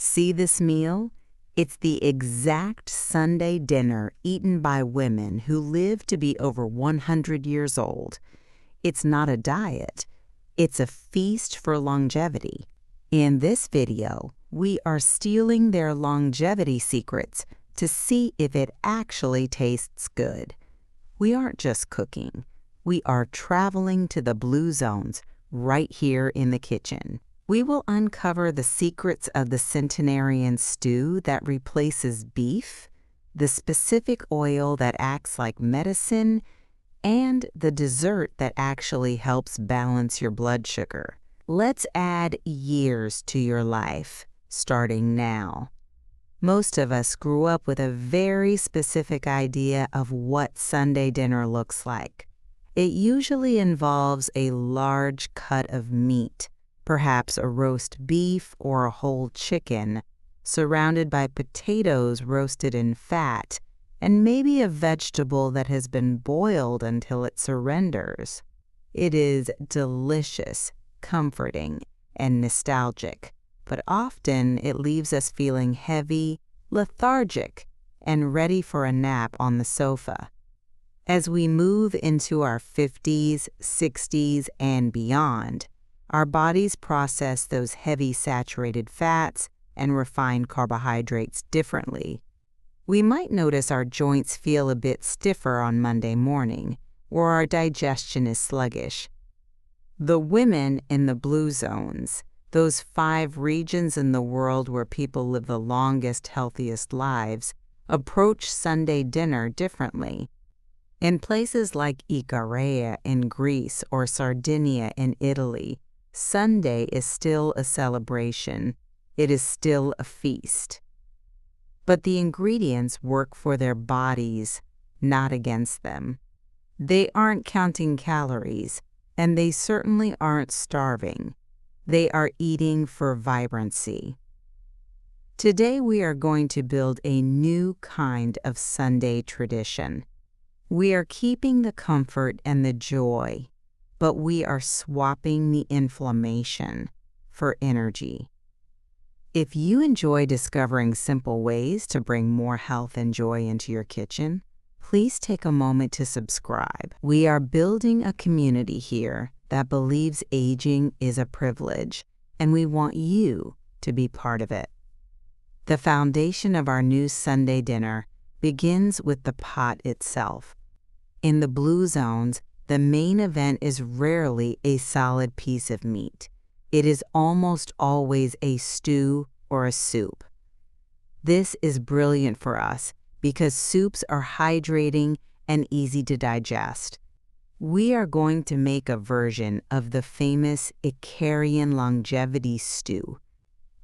See this meal? It's the exact Sunday dinner eaten by women who live to be over 100 years old. It's not a diet. It's a feast for longevity. In this video, we are stealing their longevity secrets to see if it actually tastes good. We aren't just cooking. We are traveling to the blue zones right here in the kitchen. We will uncover the secrets of the centenarian stew that replaces beef, the specific oil that acts like medicine, and the dessert that actually helps balance your blood sugar. Let's add years to your life, starting now. Most of us grew up with a very specific idea of what Sunday dinner looks like. It usually involves a large cut of meat, perhaps a roast beef or a whole chicken, surrounded by potatoes roasted in fat, and maybe a vegetable that has been boiled until it surrenders. It is delicious, comforting, and nostalgic, but often it leaves us feeling heavy, lethargic, and ready for a nap on the sofa. As we move into our 50s, 60s, and beyond, our bodies process those heavy saturated fats and refined carbohydrates differently. We might notice our joints feel a bit stiffer on Monday morning, or our digestion is sluggish. The women in the blue zones, those 5 regions in the world where people live the longest, healthiest lives, approach Sunday dinner differently. In places like Ikaria in Greece or Sardinia in Italy, Sunday is still a celebration. It is still a feast. But the ingredients work for their bodies, not against them. They aren't counting calories, and they certainly aren't starving. They are eating for vibrancy. Today we are going to build a new kind of Sunday tradition. We are keeping the comfort and the joy, but we are swapping the inflammation for energy. If you enjoy discovering simple ways to bring more health and joy into your kitchen, please take a moment to subscribe. We are building a community here that believes aging is a privilege, and we want you to be part of it. The foundation of our new Sunday dinner begins with the pot itself. In the blue zones, the main event is rarely a solid piece of meat. It is almost always a stew or a soup. This is brilliant for us because soups are hydrating and easy to digest. We are going to make a version of the famous Icarian longevity stew.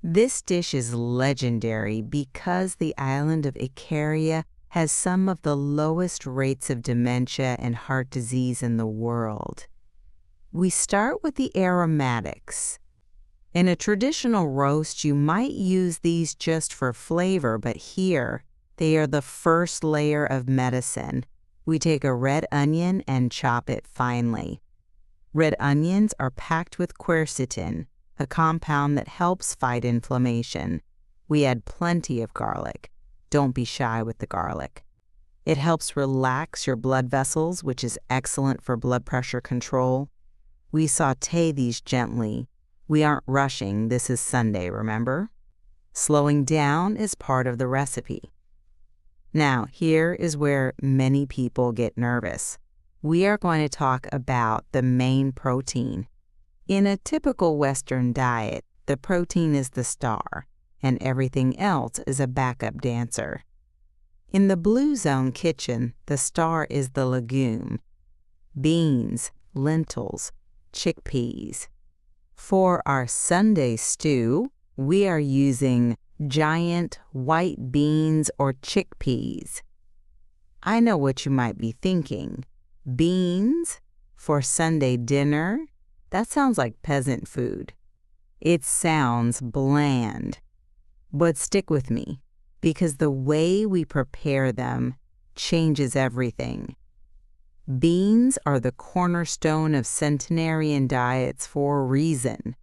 This dish is legendary because the island of Icaria has some of the lowest rates of dementia and heart disease in the world. We start with the aromatics. In a traditional roast, you might use these just for flavor, but here, they are the first layer of medicine. We take a red onion and chop it finely. Red onions are packed with quercetin, a compound that helps fight inflammation. We add plenty of garlic. Don't be shy with the garlic. It helps relax your blood vessels, which is excellent for blood pressure control. We saute these gently. We aren't rushing. This is Sunday, remember? Slowing down is part of the recipe. Now, here is where many people get nervous. We are going to talk about the main protein. In a typical Western diet, the protein is the star, and everything else is a backup dancer. In the blue zone kitchen, the star is the legume: beans, lentils, chickpeas. For our Sunday stew, we are using giant white beans or chickpeas. I know what you might be thinking. Beans for Sunday dinner? That sounds like peasant food. It sounds bland. But stick with me, because the way we prepare them changes everything. Beans are the cornerstone of centenarian diets for a reason.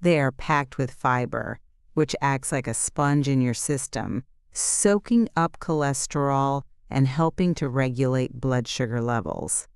They are packed with fiber, which acts like a sponge in your system, soaking up cholesterol and helping to regulate blood sugar levels.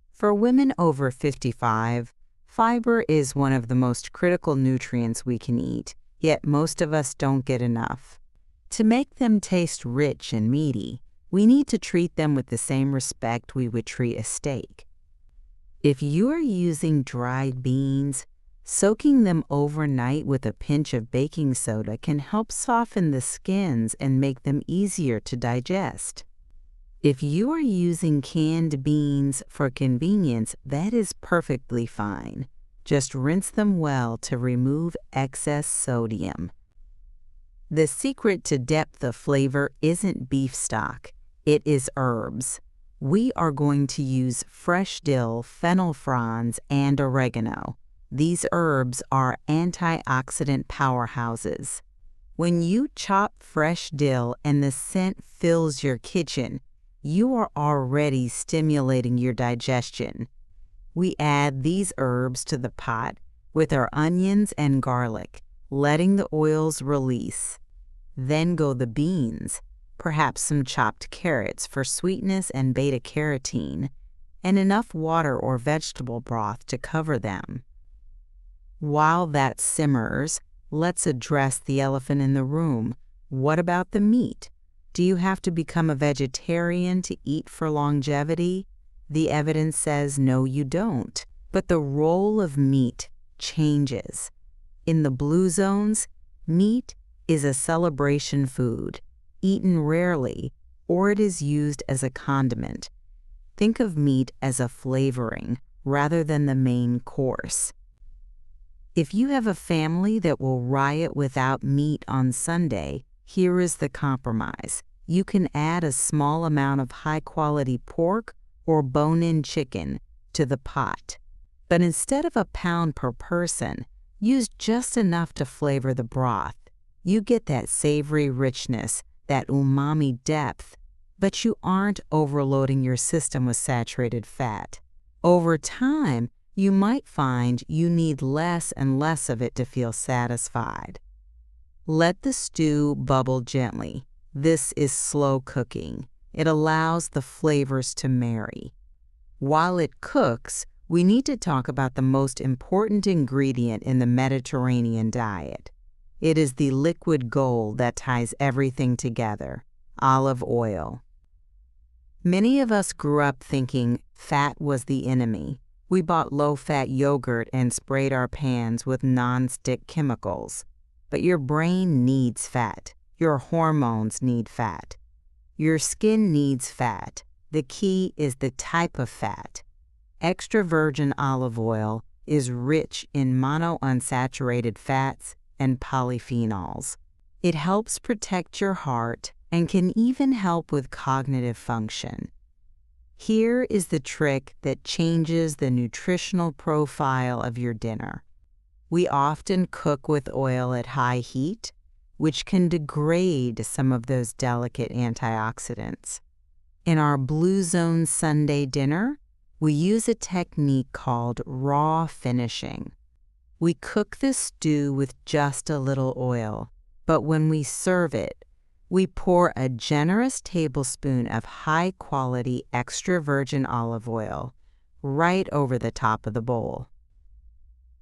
For women over 55, fiber is one of the most critical nutrients we can eat, yet most of us don't get enough. To make them taste rich and meaty, we need to treat them with the same respect we would treat a steak. If you are using dried beans, soaking them overnight with a pinch of baking soda can help soften the skins and make them easier to digest. If you are using canned beans for convenience, that is perfectly fine. Just rinse them well to remove excess sodium. The secret to depth of flavor isn't beef stock, it is herbs. We are going to use fresh dill, fennel fronds, and oregano. These herbs are antioxidant powerhouses. When you chop fresh dill and the scent fills your kitchen, you are already stimulating your digestion. We add these herbs to the pot with our onions and garlic, letting the oils release. Then go the beans, perhaps some chopped carrots for sweetness and beta-carotene, and enough water or vegetable broth to cover them. While that simmers, let's address the elephant in the room. What about the meat? Do you have to become a vegetarian to eat for longevity? The evidence says no, you don't. But the role of meat changes. In the blue zones, meat is a celebration food, eaten rarely, or it is used as a condiment. Think of meat as a flavoring rather than the main course. If you have a family that will riot without meat on Sunday, here is the compromise. You can add a small amount of high-quality pork or bone-in chicken to the pot. But instead of a pound per person, use just enough to flavor the broth. You get that savory richness, that umami depth, but you aren't overloading your system with saturated fat. Over time, you might find you need less and less of it to feel satisfied. Let the stew bubble gently. This is slow cooking. It allows the flavors to marry. While it cooks, we need to talk about the most important ingredient in the Mediterranean diet. It is the liquid gold that ties everything together: olive oil. Many of us grew up thinking fat was the enemy. We bought low-fat yogurt and sprayed our pans with non-stick chemicals. But your brain needs fat. Your hormones need fat. Your skin needs fat. The key is the type of fat. Extra virgin olive oil is rich in monounsaturated fats and polyphenols. It helps protect your heart and can even help with cognitive function. Here is the trick that changes the nutritional profile of your dinner. We often cook with oil at high heat, which can degrade some of those delicate antioxidants. In our Blue Zone Sunday dinner, we use a technique called raw finishing. We cook the stew with just a little oil, but when we serve it, we pour a generous tablespoon of high-quality extra virgin olive oil right over the top of the bowl.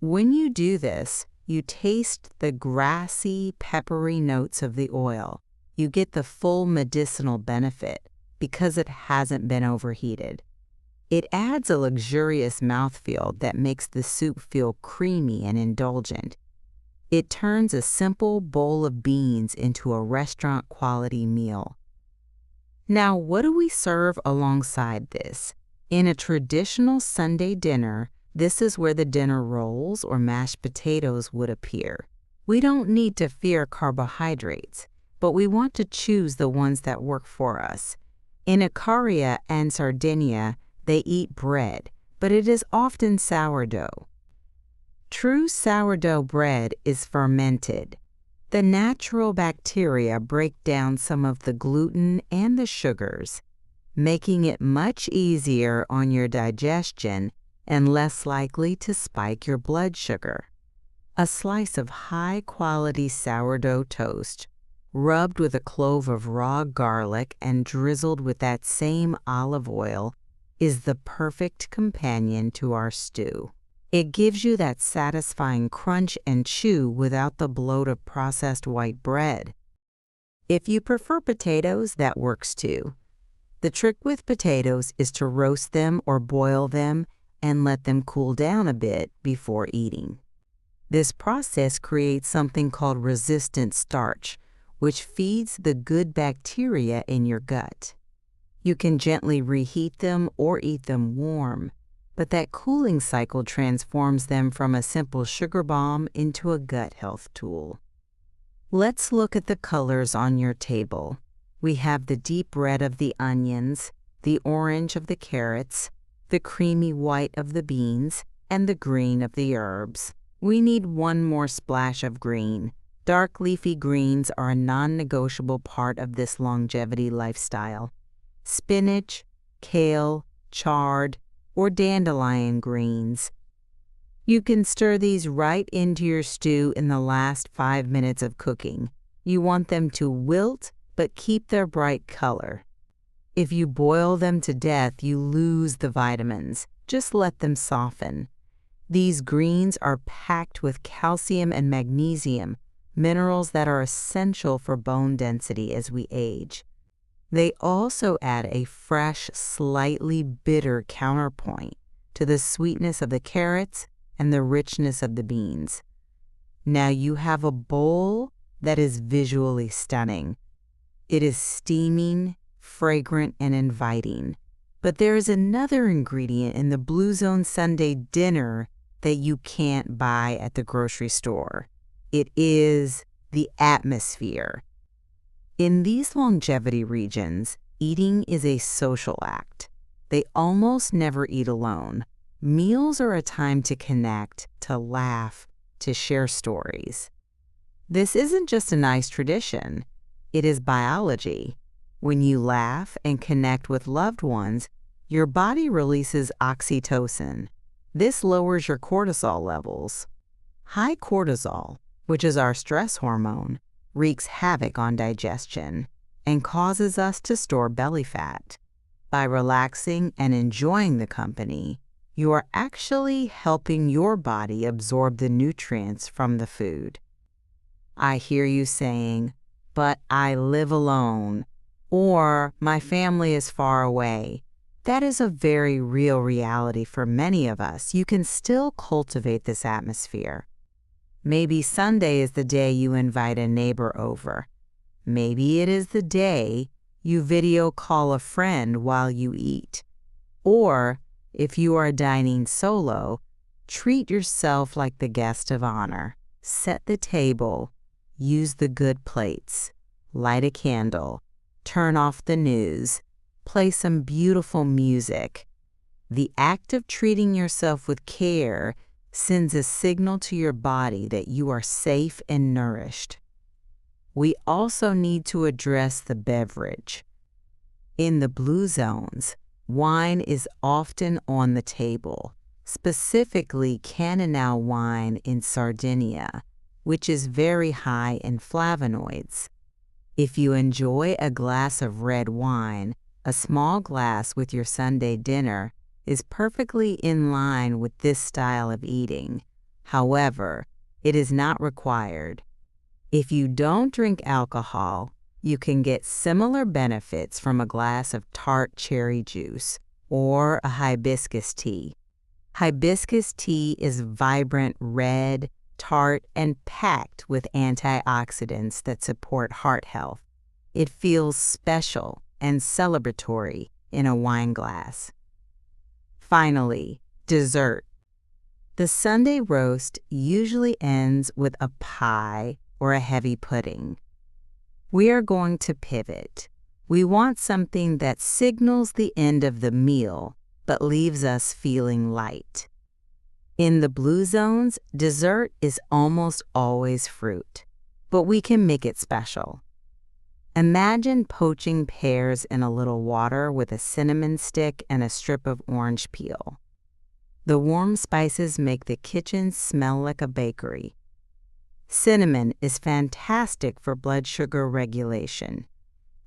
When you do this, you taste the grassy, peppery notes of the oil. You get the full medicinal benefit because it hasn't been overheated. It adds a luxurious mouthfeel that makes the soup feel creamy and indulgent. It turns a simple bowl of beans into a restaurant-quality meal. Now, what do we serve alongside this? In a traditional Sunday dinner, this is where the dinner rolls or mashed potatoes would appear. We don't need to fear carbohydrates, but we want to choose the ones that work for us. In Icaria and Sardinia, they eat bread, but it is often sourdough. True sourdough bread is fermented. The natural bacteria break down some of the gluten and the sugars, making it much easier on your digestion and less likely to spike your blood sugar. A slice of high-quality sourdough toast, rubbed with a clove of raw garlic and drizzled with that same olive oil, is the perfect companion to our stew. It gives you that satisfying crunch and chew without the bloat of processed white bread. If you prefer potatoes, that works too. The trick with potatoes is to roast them or boil them and let them cool down a bit before eating. This process creates something called resistant starch, which feeds the good bacteria in your gut. You can gently reheat them or eat them warm, but that cooling cycle transforms them from a simple sugar bomb into a gut health tool. Let's look at the colors on your table. We have the deep red of the onions, the orange of the carrots, the creamy white of the beans, and the green of the herbs. We need one more splash of green. Dark leafy greens are a non-negotiable part of this longevity lifestyle. Spinach, kale, chard, or dandelion greens. You can stir these right into your stew in the last 5 minutes of cooking. You want them to wilt but keep their bright color. If you boil them to death, you lose the vitamins. Just let them soften. These greens are packed with calcium and magnesium, minerals that are essential for bone density as we age. They also add a fresh, slightly bitter counterpoint to the sweetness of the carrots and the richness of the beans. Now you have a bowl that is visually stunning. It is steaming, fragrant, and inviting. But there is another ingredient in the Blue Zone Sunday dinner that you can't buy at the grocery store. It is the atmosphere. In these longevity regions, eating is a social act. They almost never eat alone. Meals are a time to connect, to laugh, to share stories. This isn't just a nice tradition. It is biology. When you laugh and connect with loved ones, your body releases oxytocin. This lowers your cortisol levels. High cortisol, which is our stress hormone, wreaks havoc on digestion and causes us to store belly fat. By relaxing and enjoying the company, you are actually helping your body absorb the nutrients from the food. I hear you saying, "But I live alone," or "My family is far away." That is a very real reality for many of us. You can still cultivate this atmosphere. Maybe Sunday is the day you invite a neighbor over. Maybe it is the day you video call a friend while you eat. Or, if you are dining solo, treat yourself like the guest of honor. Set the table, use the good plates, light a candle, turn off the news, play some beautiful music. The act of treating yourself with care sends a signal to your body that you are safe and nourished. We also need to address the beverage. In the blue zones, wine is often on the table, specifically Cannonau wine in Sardinia, which is very high in flavonoids. If you enjoy a glass of red wine, a small glass with your Sunday dinner is perfectly in line with this style of eating. However, it is not required. If you don't drink alcohol, you can get similar benefits from a glass of tart cherry juice or a hibiscus tea. Hibiscus tea is vibrant red, tart, and packed with antioxidants that support heart health. It feels special and celebratory in a wine glass. Finally, dessert. The Sunday roast usually ends with a pie or a heavy pudding. We are going to pivot. We want something that signals the end of the meal but leaves us feeling light. In the blue zones, dessert is almost always fruit, but we can make it special. Imagine poaching pears in a little water with a cinnamon stick and a strip of orange peel. The warm spices make the kitchen smell like a bakery. Cinnamon is fantastic for blood sugar regulation.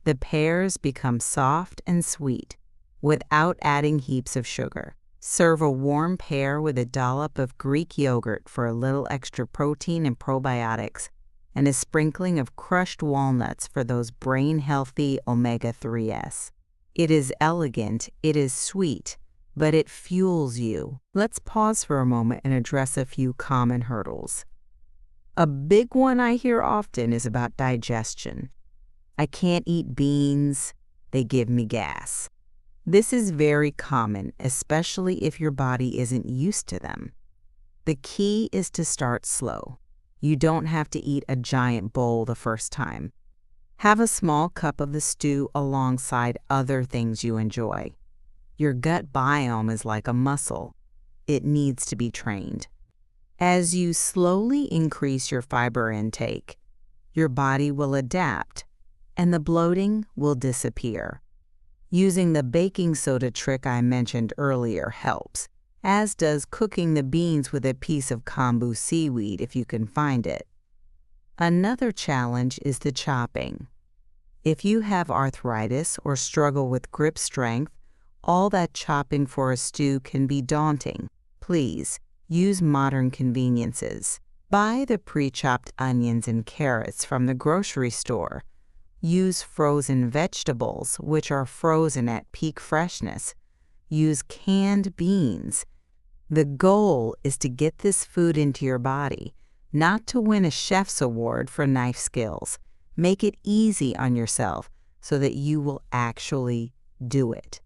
The pears become soft and sweet without adding heaps of sugar. Serve a warm pear with a dollop of Greek yogurt for a little extra protein and probiotics, and a sprinkling of crushed walnuts for those brain-healthy omega-3s. It is elegant, it is sweet, but it fuels you. Let's pause for a moment and address a few common hurdles. A big one I hear often is about digestion. I can't eat beans, they give me gas. This is very common, especially if your body isn't used to them. The key is to start slow. You don't have to eat a giant bowl the first time. Have a small cup of the stew alongside other things you enjoy. Your gut biome is like a muscle. It needs to be trained. As you slowly increase your fiber intake, your body will adapt, and the bloating will disappear. Using the baking soda trick I mentioned earlier helps, as does cooking the beans with a piece of kombu seaweed if you can find it. Another challenge is the chopping. If you have arthritis or struggle with grip strength, all that chopping for a stew can be daunting. Please, use modern conveniences. Buy the pre-chopped onions and carrots from the grocery store. Use frozen vegetables, which are frozen at peak freshness. Use canned beans. The goal is to get this food into your body, not to win a chef's award for knife skills. Make it easy on yourself so that you will actually do it.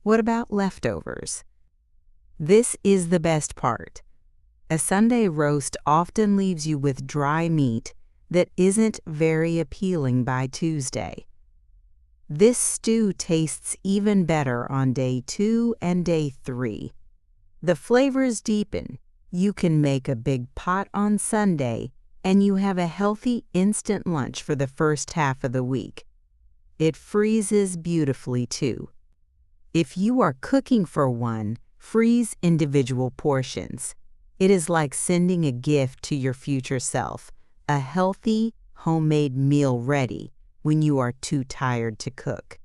What about leftovers? This is the best part. A Sunday roast often leaves you with dry meat that isn't very appealing by Tuesday. This stew tastes even better on day 2 and day 3. The flavors deepen. You can make a big pot on Sunday, and you have a healthy instant lunch for the first half of the week. It freezes beautifully too. If you are cooking for one, freeze individual portions. It is like sending a gift to your future self. A healthy, homemade meal ready when you are too tired to cook.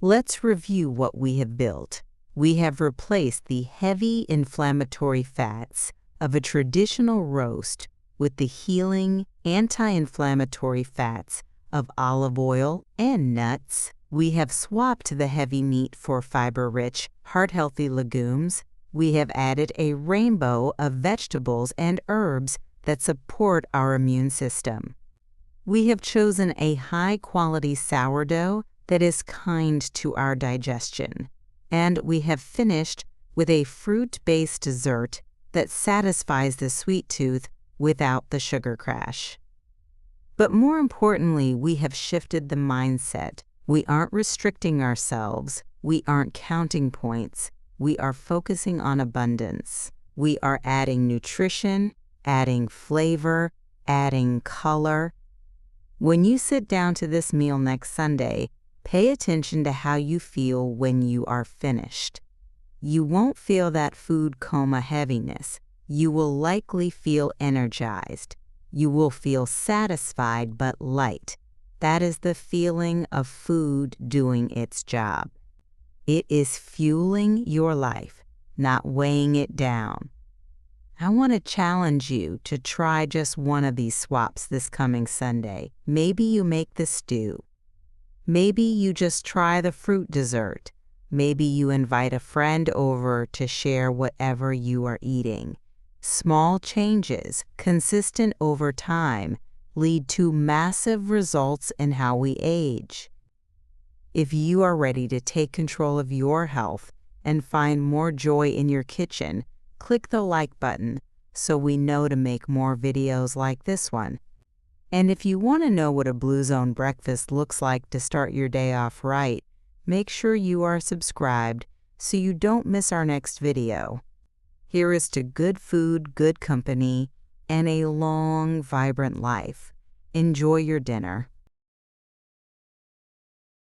Let's review what we have built. We have replaced the heavy inflammatory fats of a traditional roast with the healing, anti-inflammatory fats of olive oil and nuts. We have swapped the heavy meat for fiber-rich, heart-healthy legumes. We have added a rainbow of vegetables and herbs that support our immune system. We have chosen a high-quality sourdough that is kind to our digestion, and we have finished with a fruit-based dessert that satisfies the sweet tooth without the sugar crash. But more importantly, we have shifted the mindset. We aren't restricting ourselves. We aren't counting points. We are focusing on abundance. We are adding nutrition, adding flavor, adding color. When you sit down to this meal next Sunday, pay attention to how you feel when you are finished. You won't feel that food coma heaviness. You will likely feel energized. You will feel satisfied but light. That is the feeling of food doing its job. It is fueling your life, not weighing it down. I want to challenge you to try just one of these swaps this coming Sunday. Maybe you make the stew. Maybe you just try the fruit dessert. Maybe you invite a friend over to share whatever you are eating. Small changes, consistent over time, lead to massive results in how we age. If you are ready to take control of your health and find more joy in your kitchen, click the like button so we know to make more videos like this one. And if you want to know what a Blue Zone breakfast looks like to start your day off right, make sure you are subscribed so you don't miss our next video. Here is to good food, good company, and a long, vibrant life. Enjoy your dinner.